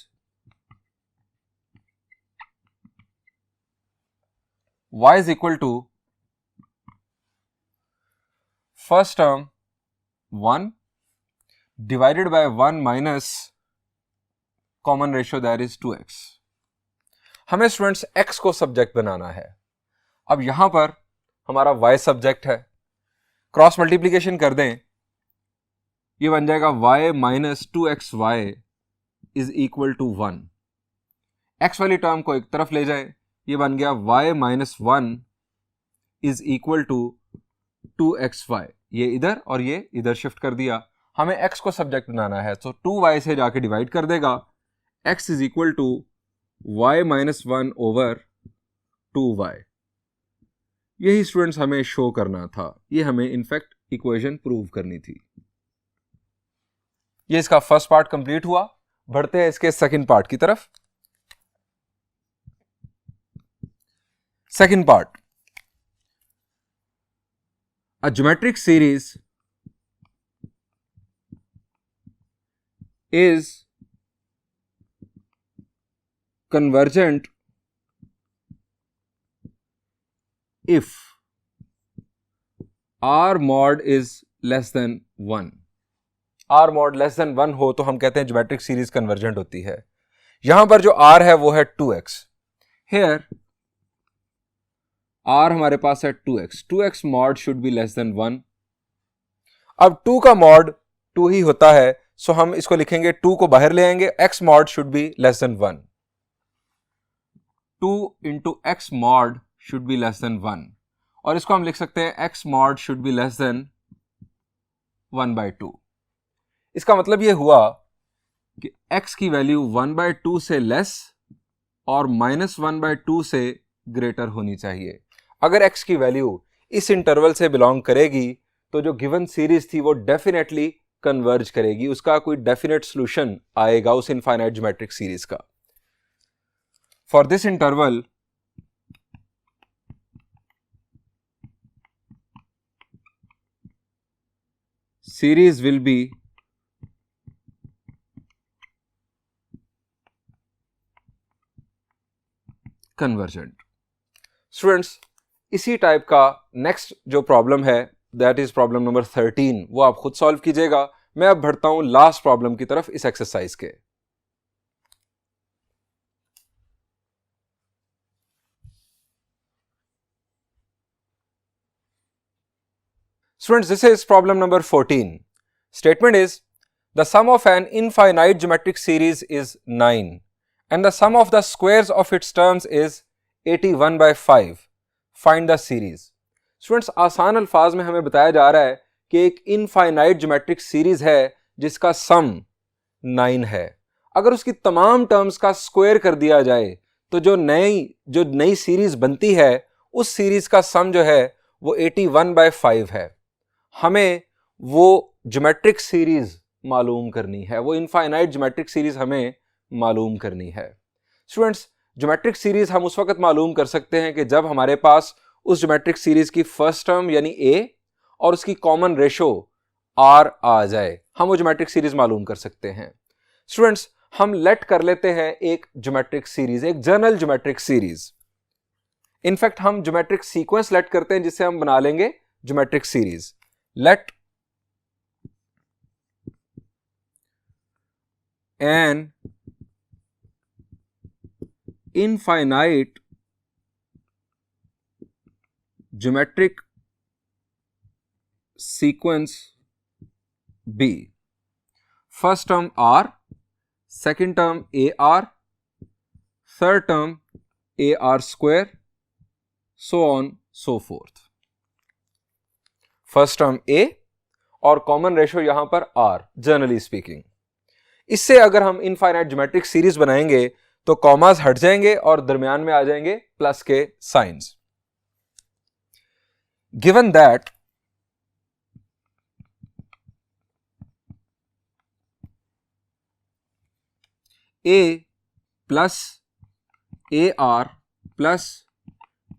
y is equal to first term 1 divided by 1 minus common ratio, that is 2x। हमें स्टूडेंट्स x को सब्जेक्ट बनाना है। अब यहां पर हमारा y सब्जेक्ट है, क्रॉस मल्टीप्लीकेशन कर दें, ये बन जाएगा y minus 2xy is equal to 1। x वाली टर्म को एक तरफ ले जाए, ये बन गया y minus 1 is equal to 2xy। ये इधर और ये इधर शिफ्ट कर दिया। हमें x को सब्जेक्ट बनाना है, तो 2y से जाके डिवाइड कर देगा, x is equal to y minus 1 over 2y। यही स्टूडेंट्स हमें शो करना था, ये हमें इनफैक्ट इक्वेशन प्रूव करनी थी। ये इसका फर्स्ट पार्ट कंप्लीट हुआ। बढ़ते हैं इसके सेकंड पार्ट की तरफ। Second part, a geometric series is convergent if r mod is less than 1। r mod less than 1 हो तो हम कहते हैं ज्योमेट्रिक सीरीज कन्वर्जेंट होती है। यहां पर जो r है वो है 2x। Here r हमारे पास है 2x, 2x mod should be less than 1। अब 2 का मॉड 2 ही होता है, सो हम इसको लिखेंगे 2 को बाहर ले आएंगे, x mod should be less than 1। 2 into x mod should be less than 1, और इसको हम लिख सकते हैं x mod should be less than 1/2। इसका मतलब यह हुआ कि x की वैल्यू 1/2 से लेस और -1/2 से ग्रेटर होनी चाहिए। अगर x की वैल्यू इस इंटरवल से बिलोंग करेगी तो जो गिवन सीरीज थी वो डेफिनेटली कन्वर्ज करेगी, उसका कोई डेफिनेट सॉल्यूशन आएगा उस इनफाइनाइट ज्योमेट्रिक सीरीज का। For this interval series will be convergent। Students, इसी टाइप का नेक्स्ट जो प्रॉब्लम है दैट इज प्रॉब्लम नंबर 13, वो आप खुद सॉल्व कीजिएगा। मैं अब बढ़ता हूं लास्ट प्रॉब्लम की तरफ इस एक्सरसाइज के। Students, this is problem number 14. Statement is, the sum of an infinite geometric series is 9 and the sum of the squares of its terms is 81/5. Find the series. Students, आसान अल्फाज में हमें बताया जा रहा है कि एक इनफाइनाइट ज्योमेट्रिक सीरीज है जिसका सम 9 है। अगर उसकी तमाम टर्म्स का स्क्वायर कर दिया जाए तो जो नई सीरीज बनती है उस सीरीज का सम जो है वो 81/5 है। हमें वो ज्योमेट्रिक सीरीज मालूम करनी है, वो इनफाइनाइट ज्योमेट्रिक सीरीज हमें मालूम करनी है। स्टूडेंट्स, ज्योमेट्रिक सीरीज हम उस वक्त मालूम कर सकते हैं कि जब हमारे पास उस ज्योमेट्रिक सीरीज की फर्स्ट टर्म यानी a और उसकी कॉमन रेशो r आ जाए, हम वो ज्योमेट्रिक सीरीज मालूम कर सकते हैं। स्टूडेंट्स, हम लेट कर लेते हैं एक ज्योमेट्रिक सीरीज, एक जनरल ज्योमेट्रिक सीरीज। इनफैक्ट हम ज्योमेट्रिक सीक्वेंस लेट करते हैं जिससे हम बना लेंगे geometric series. Let an infinite geometric sequence be first term r, second term ar, third term ar square, so on so forth। First term a और common ratio यहां पर r, जनरली स्पीकिंग। इससे अगर हम इनफाइनाइट ज्योमेट्रिक सीरीज बनाएंगे तो commas हट जाएंगे और दरमियान में आ जाएंगे प्लस के science. Given that a plus ar plus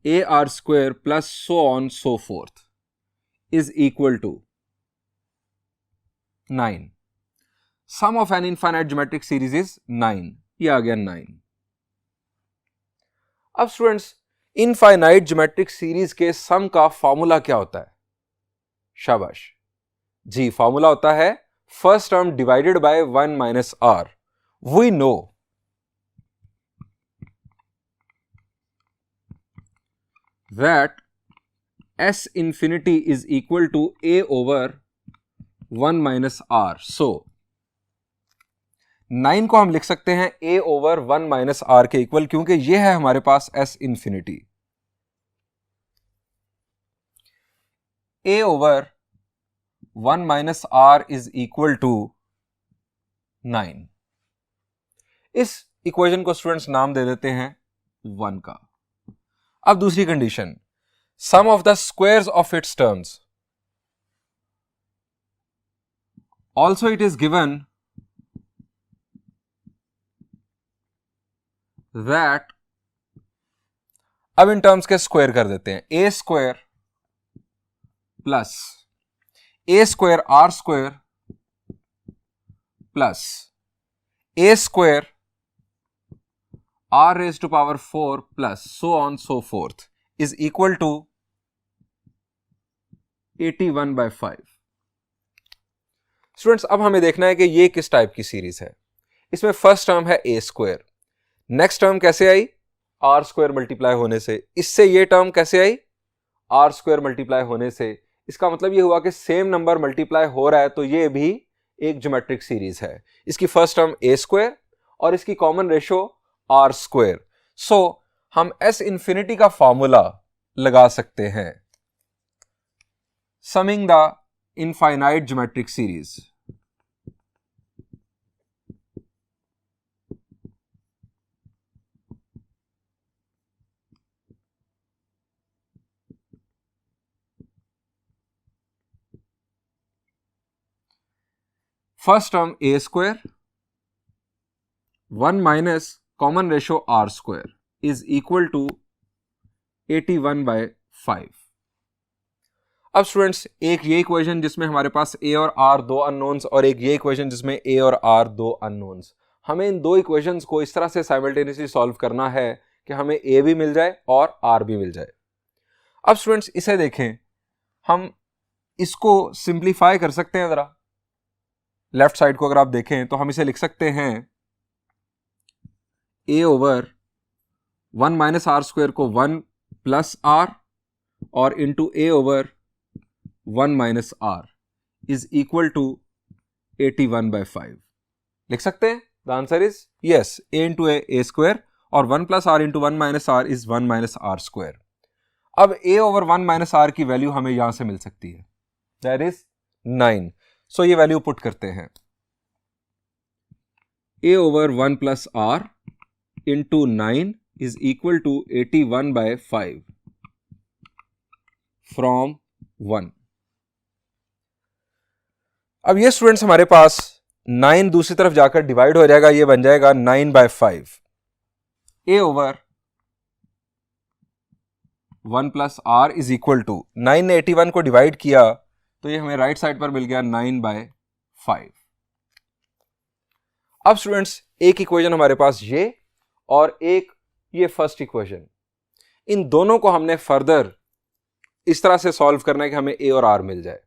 ar square plus so on so fourth is equal to 9। Sum of an infinite geometric series is 9। ये आ गया 9। अब स्टूडेंट्स, इनफाइनाइट ज्योमेट्रिक सीरीज के सम का फॉर्मूला क्या होता है? शाबाश जी, फॉर्मूला होता है first term divided by 1 minus r। We know that S infinity is equal to a over 1 minus r। So 9 को हम लिख सकते हैं a over 1 minus r के इक्वल, क्योंकि ये है हमारे पास S infinity। a over 1 minus r is equal to 9। इस इक्वेशन को स्टूडेंट्स नाम दे देते हैं 1 का। अब दूसरी condition, sum of the squares of its terms। Also it is given that, अब इन टर्म्स के स्क्वायर कर देते हैं, a square plus a square r square plus a square r raised to power 4 plus so on so forth is equal to 81/5। Students, अब हमें देखना है कि ये किस टाइप की सीरीज है। इसमें फर्स्ट टर्म है a स्क्वायर, नेक्स्ट टर्म कैसे आई आर स्क्वायर मल्टीप्लाई होने से, इससे ये टर्म कैसे आई, आर स्क्वायर मल्टीप्लाई होने से। इसका मतलब ये हुआ कि सेम नंबर मल्टीप्लाई हो रहा है तो ये भी एक ज्योमेट्रिक सीरीज है। इसकी फर्स्ट टर्म ए स्क्वायर और इसकी common ratio R square. So हम एस इंफिनिटी का फॉर्मूला लगा सकते हैं, summing the infinite geometric series. First term A square 1 minus common ratio R square is equal to 81/5। अब स्टूडेंट्स एक ये इक्वेशन जिसमें हमारे पास ए और आर दो अननोन्स और एक ये इक्वेशन जिसमें ए और आर दो अननोन्स, हमें इन दो इक्वेशंस को इस तरह से साइमल्टेनियसली सॉल्व करना है कि हमें ए भी मिल जाए और आर भी मिल जाए। अब स्टूडेंट्स इसे देखें, हम इसको सिंप्लीफाई कर सकते हैं। जरा लेफ्ट साइड को अगर आप देखें तो हम इसे लिख सकते हैं ए ओवर 1 माइनस आर स्क्वायर को 1 प्लस आर और into A over 1 minus R is equal to 81/5 लिख सकते हैं। The answer is yes, A into A square और 1 plus are into 1 minus R is 1 minus R square. अब A over 1 minus R की value हमें यहां से मिल सकती है, दैट इज 9। सो ये वैल्यू पुट करते हैं, ए over 1 plus are into 9 is equal to 81/5 from 1। अब ये स्टूडेंट्स हमारे पास 9 दूसरी तरफ जाकर डिवाइड हो जाएगा, ये बन जाएगा 9/5। A over 1 plus are is equal to 9 ने 81 को डिवाइड किया तो ये हमें राइट साइड पर मिल गया 9/5। अब स्टूडेंट्स एक इक्वेशन हमारे पास ये और एक ये फर्स्ट इक्वेशन, इन दोनों को हमने फर्दर इस तरह से सॉल्व करना है कि हमें ए और आर मिल जाए।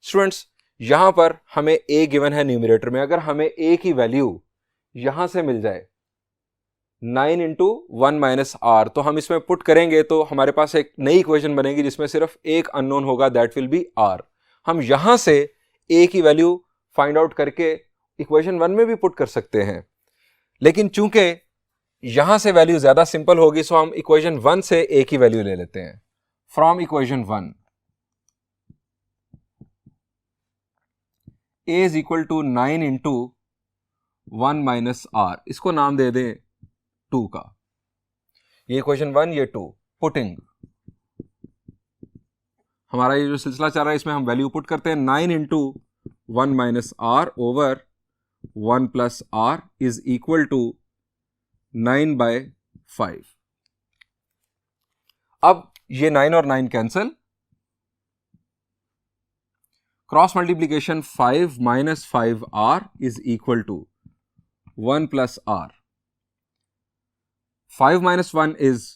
स्टूडेंट्स यहां पर हमें ए गिवन है न्यूमरेटर में, अगर हमें ए की वैल्यू यहां से मिल जाए 9 इंटू 1 माइनस आर, तो हम इसमें पुट करेंगे तो हमारे पास एक नई इक्वेशन बनेगी जिसमें सिर्फ एक अननोन होगा, दैट विल बी आर। हम यहां से ए की वैल्यू फाइंड आउट करके इक्वेशन 1 में भी पुट कर सकते हैं, लेकिन चूंकि यहां से वैल्यू ज्यादा सिंपल होगी सो हम इक्वेशन 1 से ए की वैल्यू ले लेते हैं। From equation 1 A is equal to 9 into 1 minus R, इसको नाम दे दें 2 का। ये इक्वेशन 1 ये 2, पुटिंग हमारा ये जो सिलसिला चल रहा है इसमें हम वैल्यू पुट करते हैं 9 into 1 minus R over 1 plus are is equal to 9/5। अब ये 9 और 9 cancel, cross multiplication 5 minus 5r is equal to 1 plus r। 5 minus 1 is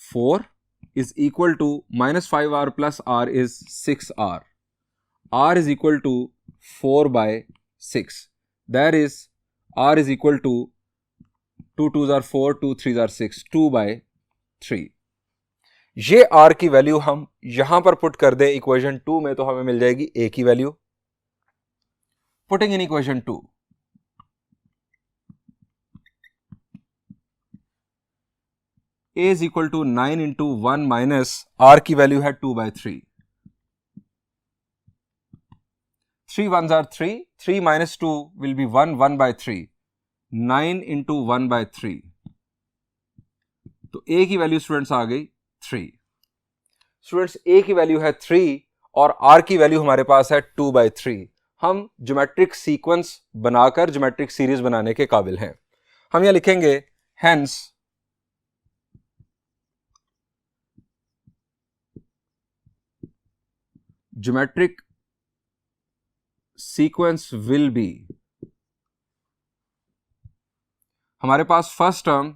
4 is equal to minus 5r plus r is 6r. r is equal to 4/6. That is r is equal to 2 2s are 4, 2 3s are 6, 2/3. ये r की value हम यहां पर put कर दें equation 2 में तो हमें मिल जाएगी a की value. Putting in equation 2, a is equal to 9 into 1 minus r की वैल्यू है 2/3। 3 1s are 3, 3 minus 2 will be 1, 1/3, 9 into 1/3। तो a की वैल्यू स्टूडेंट्स आ गई 3। स्टूडेंट्स a की वैल्यू है 3 और r की वैल्यू हमारे पास है 2/3। हम ज्योमेट्रिक सीक्वेंस बनाकर ज्योमेट्रिक सीरीज बनाने के काबिल हैं। हम यहां लिखेंगे hence geometric sequence will be, हमारे पास first term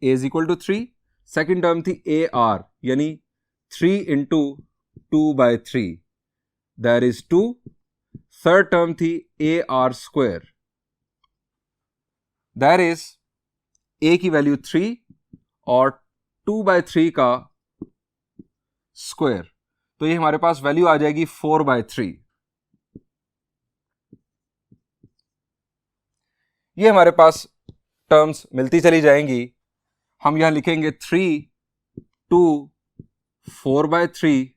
a is equal to 3, second term थी ए आर यानी 3 into 2/3 that is 2, third term थी a r square that is a की वैल्यू 3 और 2/3 का स्क्वायर, तो ये हमारे पास वैल्यू आ जाएगी 4/3। ये हमारे पास टर्म्स मिलती चली जाएंगी। हम यहां लिखेंगे 3, 2, 4/3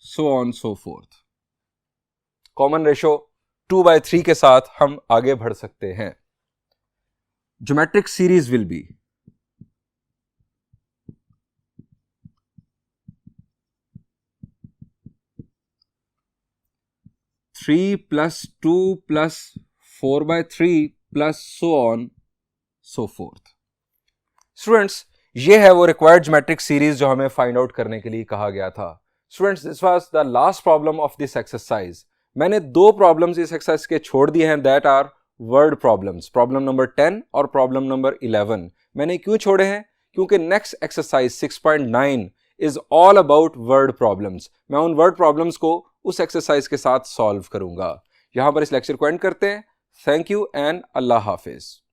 सो on so fourth. Common ratio 2/3 के साथ हम आगे बढ़ सकते हैं। Geometric series will be 3 + 2 + 4/3 + so on so forth। Students, ये है वो रिक्वायर्ड ज्योमेट्रिक सीरीज जो हमें फाइंड आउट करने के लिए कहा गया था। Students, this was the last problem of this exercise. मैंने 2 प्रॉब्लम्स इस एक्सरसाइज के छोड़ दिए हैं, that are word problems, problem number 10 और प्रॉब्लम नंबर 11। मैंने क्यों छोड़े हैं? क्योंकि next exercise 6.9 is all about word problems. मैं उन वर्ड प्रॉब्लम्स को उस एक्सरसाइज के साथ सॉल्व करूंगा। यहां पर इस लेक्चर को एंड करते हैं। Thank you and Allah Hafiz.